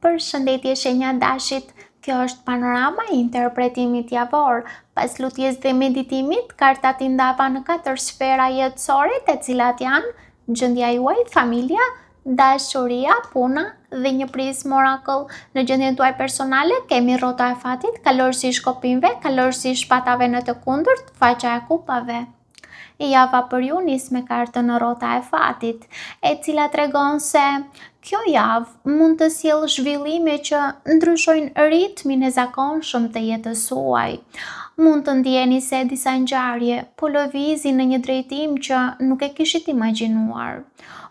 Përshëndetje shenja dashit, kjo është panorama e interpretimit javor. Pas lutjes dhe meditimit, kartat i ndava në 4 sfera jetësore, të cilat janë gjendja juaj, familja, dashuria, puna dhe një prizmë oracle. Në gjendjen tuaj personale kemi rrota e fatit, kalorësi i shkopimve, kalorësi i shpatave në të kundërt, faqa e kupave. Java për ju nis me kartën në rrota e fatit, e cila tregon se kjo javë mund të sjellë zhvillime që ndryshojnë ritmin e zakonshëm të jetës suaj. Mund të ndjeni se disa ngjarje po lëvizin në një drejtim që nuk e kishit imagjinuar.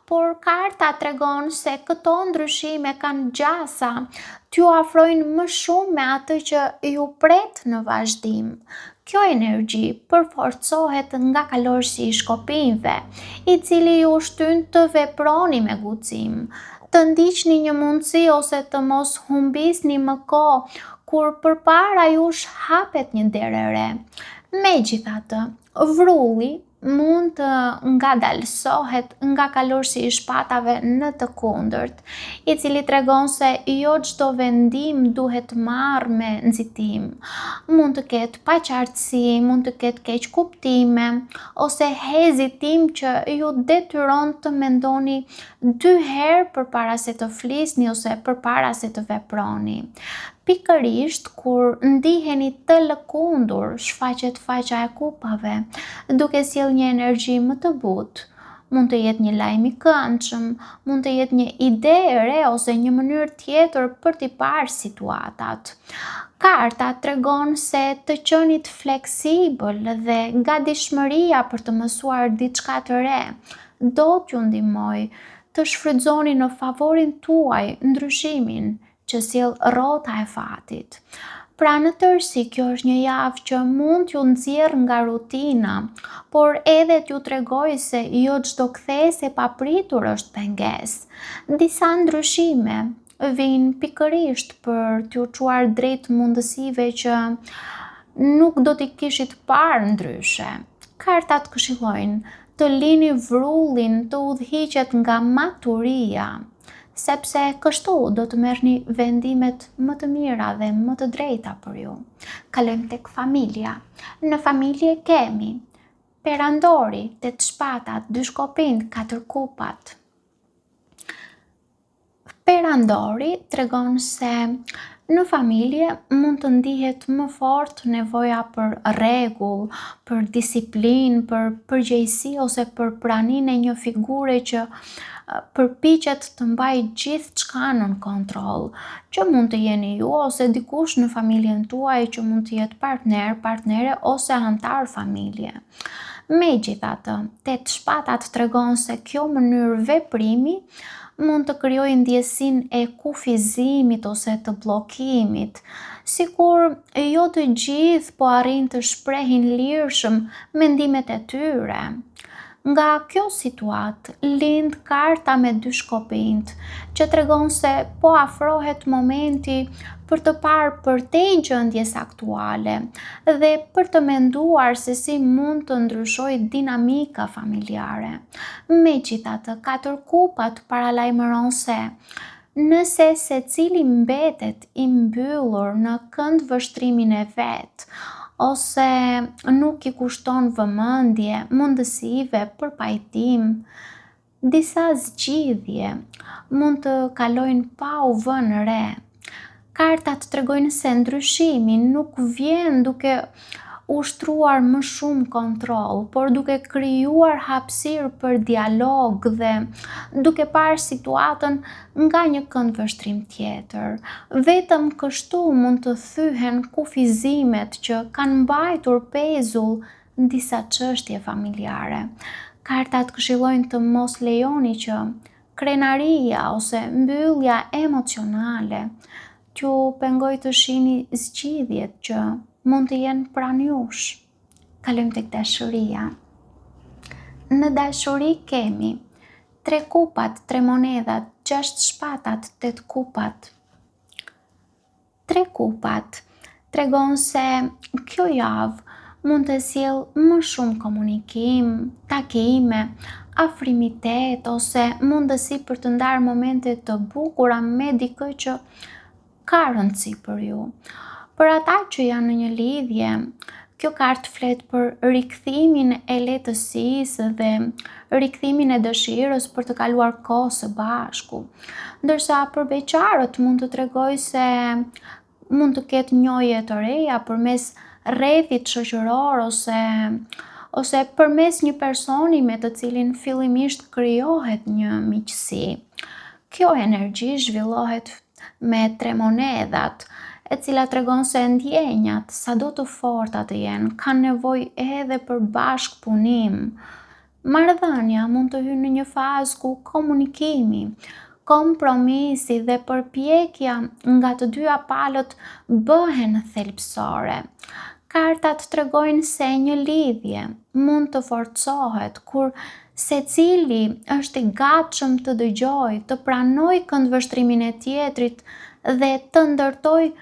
Por karta tregon se këto ndryshime kanë gjasa, t'ju afrojnë më shumë me atë që ju pret në vazhdim. Kjo energji përforcohet nga kalorësi i shkopimve, i cili ju shtyn të veproni me guxim, të ndiqni një mundësi ose të mos humbisni më kohë kur përpara jush hapet një derë e re. Megjithatë, vrulli mund të ngadalësohet nga kalorësi i shpatave në të kundërt, i cili tregon se jo çdo vendim duhet marrë me nxitim. Mund të ketë paqartësi, mund të ketë keq kuptime ose hezitim që ju detyron të mendoni 2 herë përpara se të flisni ose përpara se të veproni. Pikërisht kur ndiheni të lëkundur, shfaqet faqa e kupave, duke sjellë një energji më të butë. Mund të jetë një lajm i këndshëm, mund të jetë një ide e re ose një mënyrë tjetër për t'i parë situatat. Karta tregon se të qenit fleksibël dhe gatishmëria për të mësuar diçka të re do t'ju ndihmojë të shfrytëzoni në favorin tuaj ndryshimin që sjell rrota e fatit. Pra në tërësi kjo është një javë që mund t'ju nxjerrë nga rutina, por edhe t'ju tregoj se jo çdo kthesë e papritur është pengesë. Disa ndryshime vijnë pikërisht për t'ju çuar drejt mundësive që nuk do t'i kishit parë ndryshe. Kartat këshillojnë të lini vrullin të udhhiqet nga maturia, sepse kështu do të merrni vendimet më të mira dhe më të drejta për ju. Kalojmë tek familja. Në familje kemi perandori, 8 shpatat, 2 shkopinj, 4 kupat. Perandori tregon se në familje mund të ndihet më fort nevoja për rregull, për disiplinë, për përgjegjësi ose për praninë e një figure që përpiqet të mbajë gjithçka nën kontroll, që mund të jeni ju ose dikush në familjen tuaj që mund të jetë partner, partnere ose antar familje. Megjithatë, 8 shpatat tregon se kjo mënyrë veprimi mund të krijojë ndjesinë e kufizimit ose të bllokimit, sikur jo të gjithë po arrijnë të shprehin lirshëm mendimet e tyre. Nga kjo situatë lind karta me 2 shkopinjt, që tregon se po afrohet momenti për të parë përtej gjendjes aktuale dhe për të menduar se si mund të ndryshojë dinamika familjare. Megjithatë, 4 kupat paralajmëron se nëse secili mbetet i mbyllur në këndvështrimin e vet, ose nuk i kushton vëmendje mundësive për pajtim, disa zgjidhje mund të kalojnë pa u vënë re. Kartat tregojnë se ndryshimi nuk vjen duke ushtruar më shumë kontroll, por duke krijuar hapësirë për dialog dhe duke parë situatën nga një këndvështrim tjetër. Vetëm kështu mund të thyhen kufizimet që kanë mbajtur pezull në disa çështje familjare. Kartat këshillojnë të mos lejoni që krenaria ose mbyllja emocionale t'ju pengojë të shihni zgjidhjet që mund të jenë pranë jush. Kalojmë tek dashuria. Në dashuri kemi 3 kupat, 3 monedhat, 6 shpatat, 8 kupat. 3 kupat tregon se kjo javë Mund të sjellë më shumë komunikim, takime, afrimitet ose mundësi për të ndarë momente të bukura me dikë që ka rëndësi për ju. Për ata që janë në një lidhje, kjo kartë flet për rikthimin e lehtësisë dhe rikthimin e dëshirës për të kaluar kohë së bashku. Ndërsa për beqarët mund të tregoj se mund të ketë njohje të reja përmes rrethit shoqëror ose përmes një personi me të cilin fillimisht krijohet një miqësi. Kjo energji zhvillohet me tre monedhat, e cila tregon se ndjenjat, sado të forta të jenë, kanë nevojë edhe për bashkëpunim. Marrëdhënia mund të hyjë në një fazë ku komunikimi, kompromisi dhe përpjekja nga të dyja palët bëhen thelbësore. Kartat tregojnë se një lidhje mund të forcohet kur secili është i gatshëm të dëgjojë, të pranojë këndvështrimin e tjetrit dhe të ndërtojë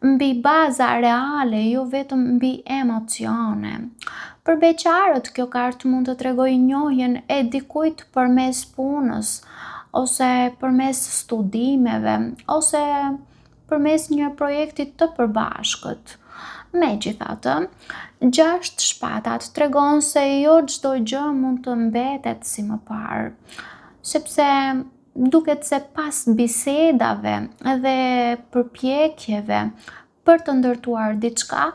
mbi baza reale, jo vetëm mbi emocione. Për beqarët, kjo kartë mund të tregojë njohjen e dikujt përmes punës, ose përmes studimeve, ose përmes një projekti të përbashkët. Megjithatë, gjashtë shpatat tregon se jo çdo gjë mund të mbetet si më parë, sepse duket se pas bisedave dhe përpjekjeve për të ndërtuar diçka,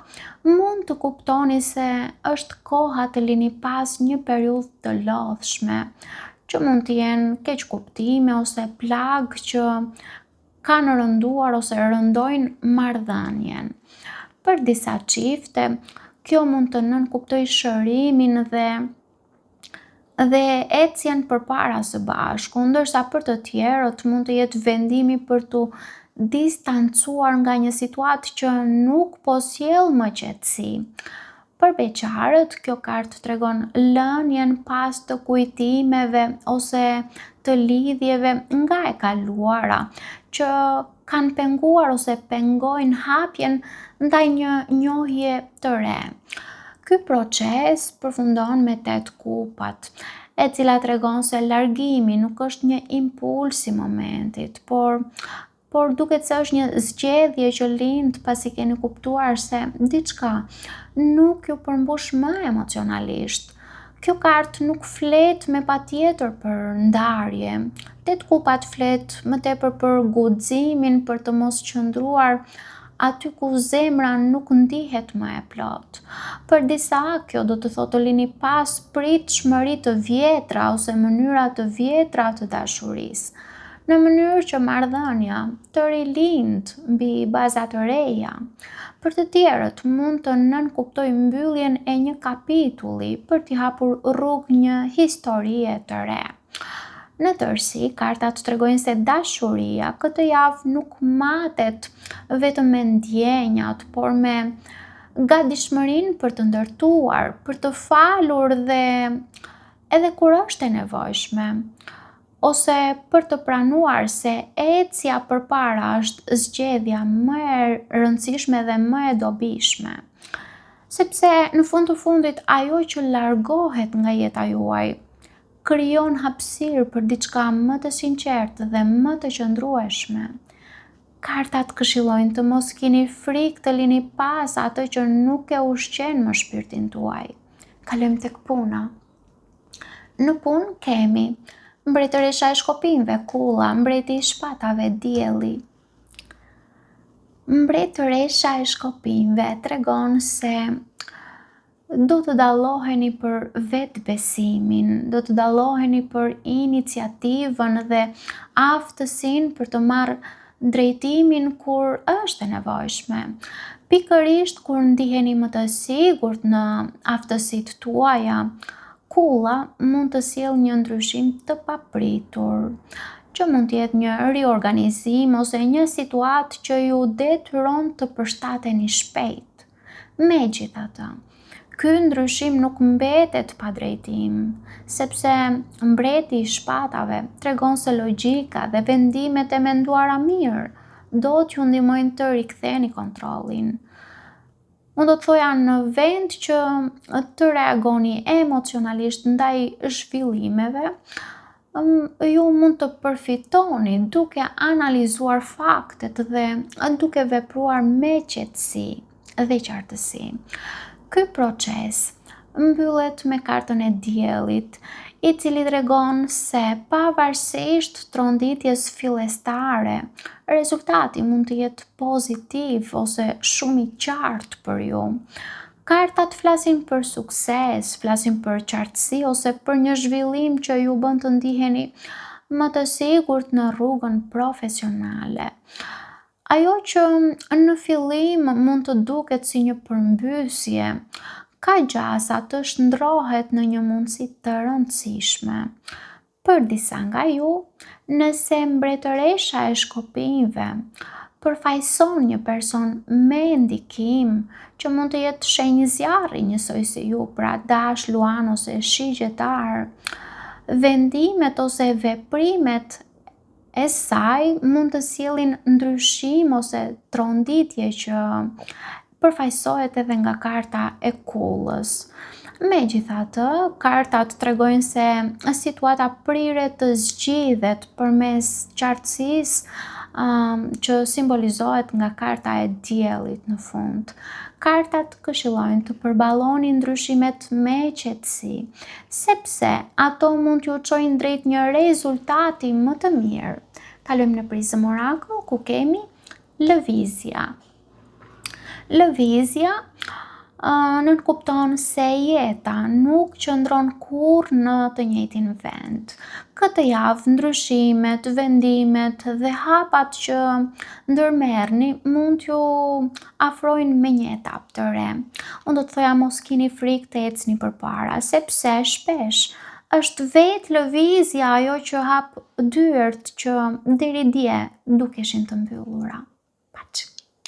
mund të kuptoni se është koha të lini pas një periudhë të lodhshme, që mund të jenë keqkuptime ose plagë që kanë rënduar ose rëndojnë marrëdhënien. Për disa çifte, kjo mund të nënkuptojë shërimin dhe ecjen përpara së bashku, ndërsa për të tjerët mund të jetë vendimi për t'u distancuar nga një situatë që nuk po sjell më qetësi. Për beqarët, kjo kartë tregon lënien pas të kujtimeve ose të lidhjeve nga e kaluara, që kanë penguar ose pengojnë hapjen ndaj një njohje të re. Ky proces përfundon me 8 kupat, e cila tregon se largimi nuk është një impuls i momentit, por duket se është një zgjedhje që lind pasi keni kuptuar se diçka nuk ju përmbush më emocionalisht. Kjo kartë nuk flet me patjetër për ndarje. 8 kupat flet më tepër për guximin për të mos qëndruar aty ku zemra nuk ndihet më e plot. Për disa, kjo do të thotë të lini pas pritshmëri të vjetra ose mënyra të vjetra të dashurisë, në mënyrë që marrëdhënia të rilind mbi baza të reja. Për të tjerët mund të nënkuptojë mbylljen e një kapitulli për t'i hapur rrugë një historie të re. Në tërësi, kartat tregojnë se dashuria këtë javë nuk matet vetëm me ndjenjat, por me gatishmërinë për të ndërtuar, për të falur dhe edhe kur është e nevojshme, ose për të pranuar se ecja përpara është zgjedhja më e rëndësishme dhe më e dobishme. Sepse në fund të fundit ajo që largohet nga jeta juaj krijon hapësirë për diçka më të sinqertë dhe më të qëndrueshme. Kartat këshillojnë të mos keni frikë të lini pas atë që nuk e ushqen më shpirtin tuaj. Kalojmë tek puna. Në punë kemi mbretëresha e shkopinjve, kulla, mbreti i shpatave, dielli. Mbretëresha e shkopinjve tregon se do të dalloheni për vetbesimin, do të dalloheni për iniciativën dhe aftësinë për të marrë drejtimin kur është e nevojshme. Pikërisht kur ndiheni më të sigurt në aftësitë tuaja, kulla mund të sjellë një ndryshim të papritur, që mund të jetë një riorganizim ose një situatë që ju detyron të përshtateni shpejt. Megjithatë, ky ndryshim nuk mbetet pa drejtim, sepse mbreti i shpatave tregon se logjika dhe vendimet e menduara mirë do t'ju ndihmojnë të riktheni kontrollin. Unë do të thoja në vend që të reagoni emocionalisht ndaj zhvillimeve, ju mund të përfitoni duke analizuar faktet dhe duke vepruar me qetësi dhe qartësi. Ky proces mbyllet me kartën e diellit, i cili tregon se pavarësisht tronditjes fillestare, rezultati mund të jetë pozitiv ose shumë i qartë për ju. Kartat flasin për sukses, flasin për qartësi ose për një zhvillim që ju bën të ndiheni më të sigurt në rrugën profesionale. Ajo që në fillim mund të duket si një përmbysje, ka gjasa të shndrohet në një mundësi të rëndësishme. Për disa nga ju, nëse mbretëresha e shkopinjve përfaqëson një person me ndikim që mund të jetë shenjë zjarri njësoj si ju, pra dash, luan ose shigjetar, vendimet ose veprimet e saj mund të sjellin ndryshim ose tronditje që përfaqësohet edhe nga karta e kullës. Megjithatë, kartat tregojnë se situata priret të zgjidhet përmes qartësisë që simbolizohet nga karta e diellit në fund. Kartat këshillojnë të përballoni ndryshimet me qetësi, sepse ato mund t'ju çojnë drejt një rezultati më të mirë. Kalojmë në prizëm orakull ku kemi lëvizja. Lëvizja nënkupton se jeta nuk qëndron kurrë në të njëjtin vend. Këtë javë ndryshimet, vendimet dhe hapat që ndërmerrni mund t'ju afrojnë me një etapë të re. Unë do të thoja mos keni frikë të ecni përpara, sepse shpesh është vetë lëvizja ajo që hap dyert që deri dje dukeshin të mbyllura.